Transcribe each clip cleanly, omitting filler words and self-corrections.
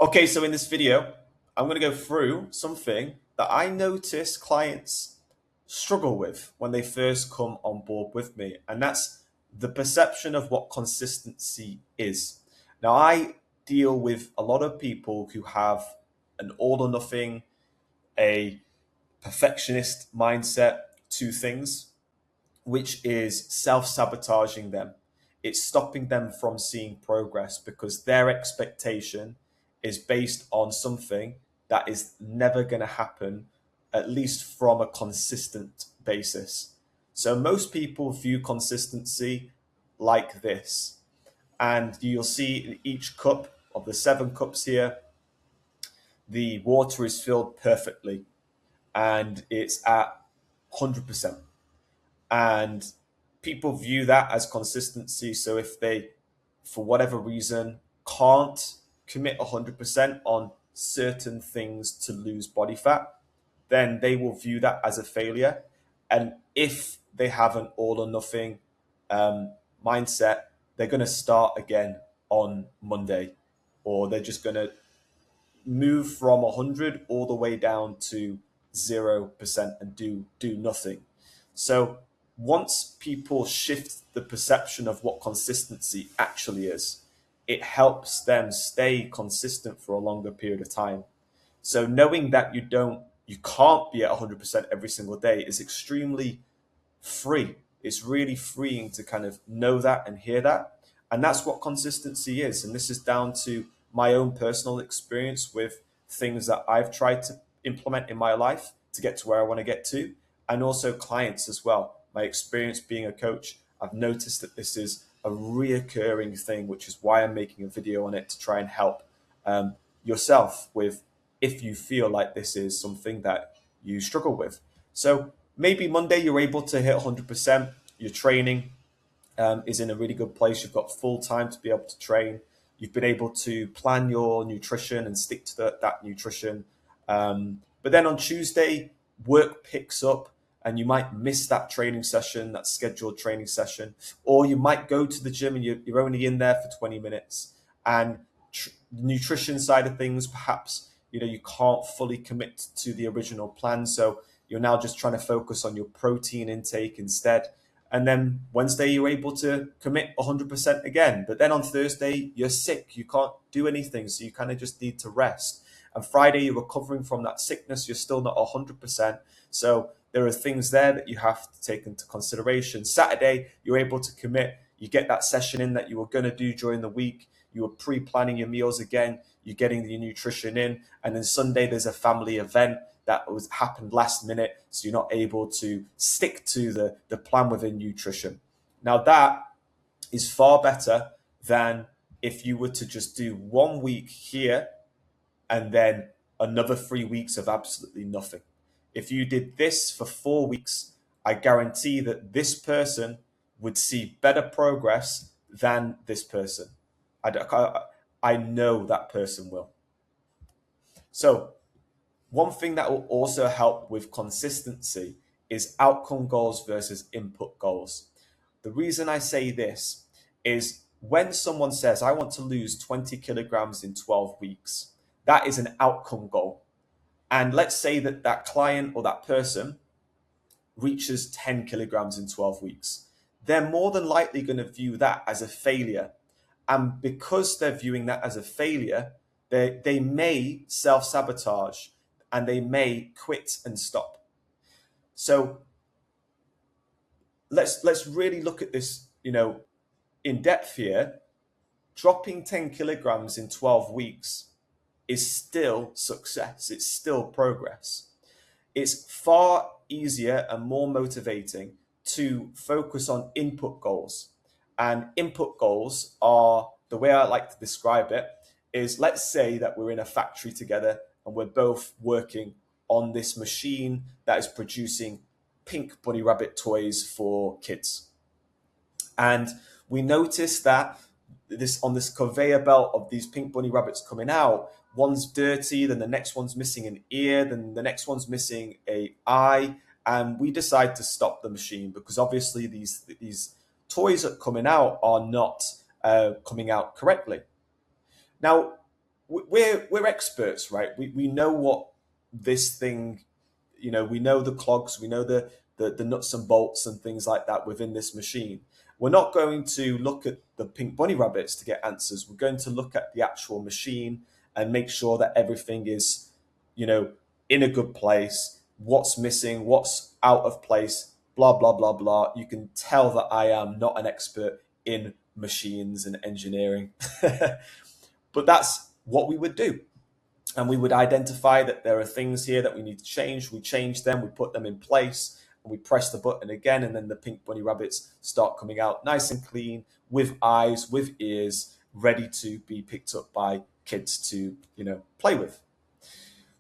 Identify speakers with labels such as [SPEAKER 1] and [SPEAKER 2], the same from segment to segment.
[SPEAKER 1] Okay, so in this video, I'm going to go through something that I notice clients struggle with when they first come on board with me, and that's the perception of what consistency is. Now, I deal with a lot of people who have an all or nothing, a perfectionist mindset to things, which is self sabotaging them. It's stopping them from seeing progress because their expectation is based on something that is never going to happen, at least from a consistent basis. So, most people view consistency like this. And you'll see in each cup of the 7 cups here, the water is filled perfectly and it's at 100%. And people view that as consistency. So if they, for whatever reason, can't commit 100% on certain things to lose body fat, then they will view that as a failure. And if they have an all or nothing mindset, they're going to start again on Monday, or they're just going to move from 100 all the way down to 0% and do nothing. So once people shift the perception of what consistency actually is, it helps them stay consistent for a longer period of time. So knowing that you can't be at 100% every single day is extremely free. It's really freeing to kind of know that and hear that. And that's what consistency is. And this is down to my own personal experience with things that I've tried to implement in my life to get to where I want to get to, and also clients as well. My experience being a coach, I've noticed that this is a reoccurring thing, which is why I'm making a video on it to try and help yourself with if you feel like this is something that you struggle with. So maybe Monday you're able to hit 100%. Your training is in a really good place. You've got full time to be able to train. You've been able to plan your nutrition and stick to that nutrition. But then on Tuesday, work picks up and you might miss that training session, that scheduled training session, or you might go to the gym and you're only in there for 20 minutes. And the nutrition side of things, perhaps, you can't fully commit to the original plan. So you're now just trying to focus on your protein intake instead. And then Wednesday, you're able to commit 100% again. But then on Thursday, you're sick. You can't do anything. So you kind of just need to rest. And Friday, you're recovering from that sickness. You're still not 100%. So there are things there that you have to take into consideration. Saturday, you're able to commit. You get that session in that you were going to do during the week. You were pre-planning your meals again. You're getting the nutrition in. And then Sunday, there's a family event that happened last minute, so you're not able to stick to the plan within nutrition. Now that is far better than if you were to just do 1 week here and then another 3 weeks of absolutely nothing. If you did this for 4 weeks, I guarantee that this person would see better progress than this person. I know that person will. So one thing that will also help with consistency is outcome goals versus input goals. The reason I say this is when someone says, I want to lose 20 kilograms in 12 weeks, that is an outcome goal. And let's say that that client or that person reaches 10 kilograms in 12 weeks. They're more than likely going to view that as a failure. And because they're viewing that as a failure, they may self-sabotage and they may quit and stop. So let's really look at this, in depth here. Dropping 10 kilograms in 12 weeks is still success. It's still progress. It's far easier and more motivating to focus on input goals. And input goals are, the way I like to describe it is, let's say that we're in a factory together and we're both working on this machine that is producing pink bunny rabbit toys for kids. And we notice that on this conveyor belt of these pink bunny rabbits coming out, one's dirty, then the next one's missing an ear, then the next one's missing a eye, and we decide to stop the machine because obviously these toys that are coming out are not coming out correctly. Now, we're experts, right? We know what this thing, we know the clogs, we know the nuts and bolts and things like that within this machine. We're not going to look at the pink bunny rabbits to get answers. We're going to look at the actual machine and make sure that everything is, in a good place. What's missing, what's out of place, blah blah blah blah. You can tell that I am not an expert in machines and engineering, but that's what we would do. And we would identify that there are things here that we need to change. We change them, we put them in place, and we press the button again, and then the pink bunny rabbits start coming out nice and clean, with eyes, with ears, ready to be picked up by kids to, play with.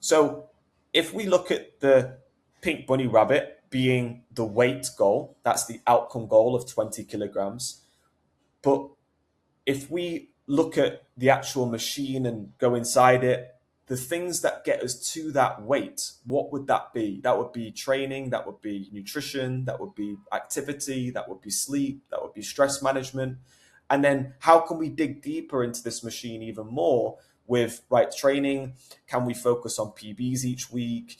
[SPEAKER 1] So if we look at the pink bunny rabbit being the weight goal, that's the outcome goal of 20 kilograms. But if we look at the actual machine and go inside it, the things that get us to that weight, what would that be? That would be training, that would be nutrition, that would be activity, that would be sleep, that would be stress management. And then how can we dig deeper into this machine even more with right training? Can we focus on PBs each week?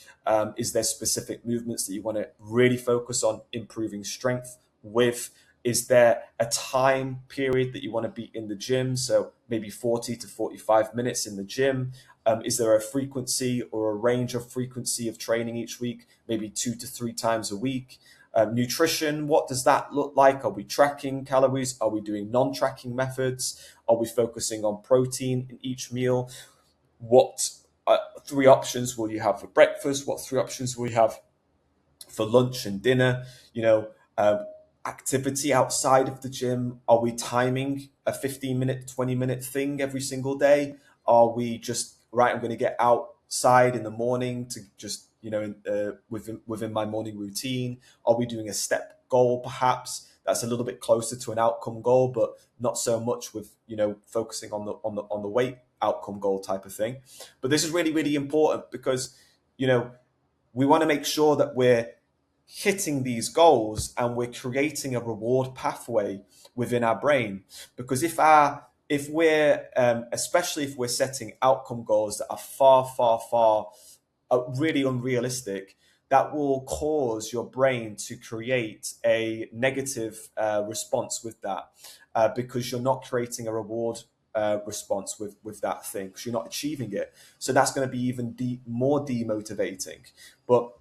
[SPEAKER 1] Is there specific movements that you want to really focus on improving strength with? Is there a time period that you want to be in the gym? So maybe 40 to 45 minutes in the gym. Is there a frequency or a range of frequency of training each week? Maybe 2 to 3 times a week. Nutrition, what does that look like? Are we tracking calories? Are we doing non-tracking methods? Are we focusing on protein in each meal? What 3 options will you have for breakfast? What 3 options will you have for lunch and dinner? Activity outside of the gym. Are we timing a 15-minute, 20-minute thing every single day? Are we just, right, I'm going to get outside in the morning to just, within my morning routine? Are we doing a step goal perhaps? That's a little bit closer to an outcome goal, but not so much with, focusing on the weight outcome goal type of thing. But this is really, really important because, we want to make sure that we're hitting these goals and we're creating a reward pathway within our brain. Because if we're especially if we're setting outcome goals that are far really unrealistic, that will cause your brain to create a negative response with that, because you're not creating a reward response with that thing, because you're not achieving it. So that's going to be even more demotivating. But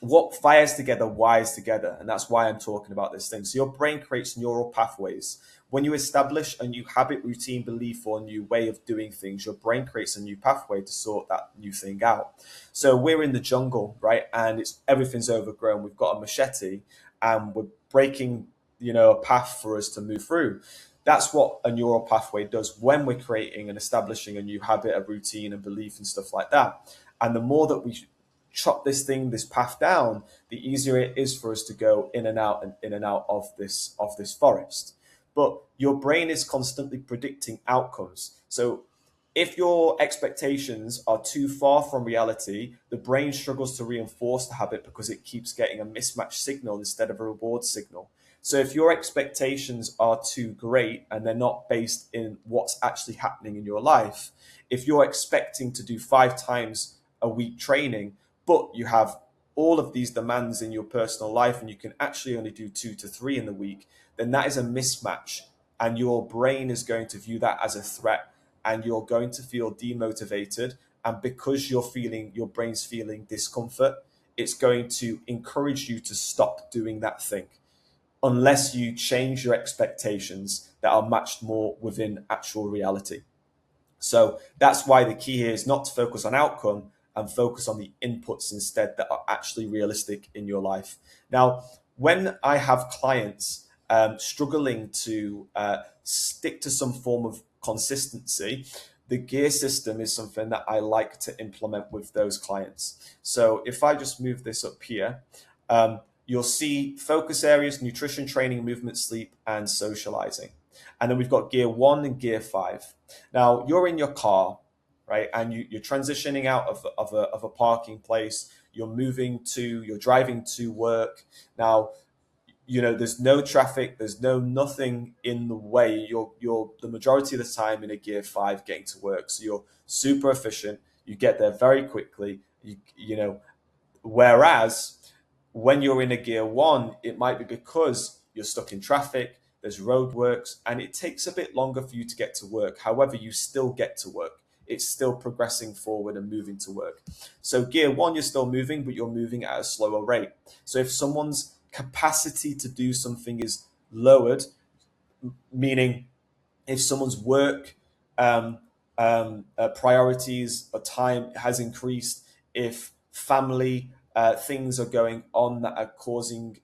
[SPEAKER 1] what fires together wires together, and that's why I'm talking about this thing. So your brain creates neural pathways. When you establish a new habit, routine, belief, or a new way of doing things, your brain creates a new pathway to sort that new thing out. So we're in the jungle, right? And everything's overgrown. We've got a machete and we're breaking, a path for us to move through. That's what a neural pathway does when we're creating and establishing a new habit, a routine, and belief and stuff like that. And the more that we chop this path down, the easier it is for us to go in and out of this forest. But your brain is constantly predicting outcomes. So if your expectations are too far from reality, the brain struggles to reinforce the habit because it keeps getting a mismatched signal instead of a reward signal. So if your expectations are too great and they're not based in what's actually happening in your life, if you're expecting to do 5 times a week training, but you have all of these demands in your personal life and you can actually only do 2 to 3 in the week, then that is a mismatch. And your brain is going to view that as a threat and you're going to feel demotivated. And because your brain's feeling discomfort, it's going to encourage you to stop doing that thing unless you change your expectations that are matched more within actual reality. So that's why the key here is not to focus on outcome and focus on the inputs instead that are actually realistic in your life. Now, when I have clients struggling to stick to some form of consistency, the gear system is something that I like to implement with those clients. So if I just move this up here, you'll see focus areas: nutrition, training, movement, sleep, and socializing. And then we've got gear 1 and gear 5. Now, you're in your car, right? And you're transitioning out of a parking place. You're driving to work. Now, there's no traffic, there's nothing in the way. You're the majority of the time in a gear 5 getting to work, so you're super efficient. You get there very quickly. Whereas when you're in a gear 1, it might be because you're stuck in traffic, there's roadworks, and it takes a bit longer for you to get to work. However, you still get to work. It's still progressing forward and moving to work. So gear 1, you're still moving, but you're moving at a slower rate. So if someone's capacity to do something is lowered, meaning if someone's work priorities or time has increased, if family things are going on that are causing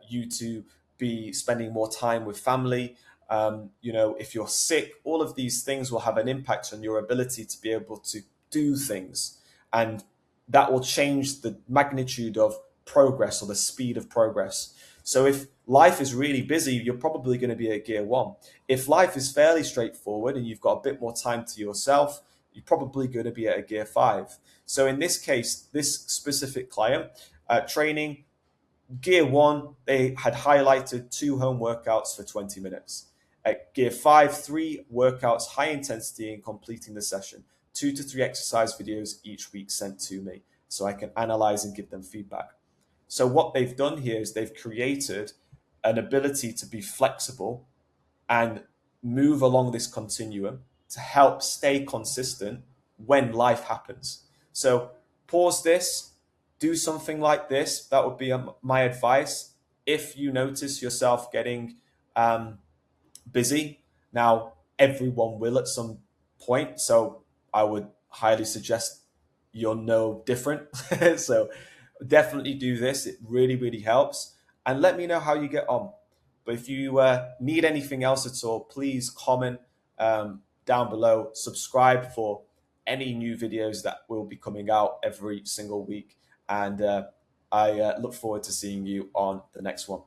[SPEAKER 1] you to be spending more time with family, if you're sick, all of these things will have an impact on your ability to be able to do things. And that will change the magnitude of progress or the speed of progress. So if life is really busy, you're probably going to be at gear 1. If life is fairly straightforward and you've got a bit more time to yourself, you're probably going to be at a gear 5. So in this case, this specific client, training, gear 1, they had highlighted 2 home workouts for 20 minutes. At gear 5, 3 workouts, high intensity in completing the session. 2 to 3 exercise videos each week sent to me so I can analyze and give them feedback. So what they've done here is they've created an ability to be flexible and move along this continuum to help stay consistent when life happens. So pause this, do something like this. That would be my advice. If you notice yourself getting busy, now everyone will at some point. So I would highly suggest you're no different. So definitely do this. It really, really helps. And let me know how you get on. But if you need anything else at all, please comment down below. Subscribe for any new videos that will be coming out every single week. And I look forward to seeing you on the next one.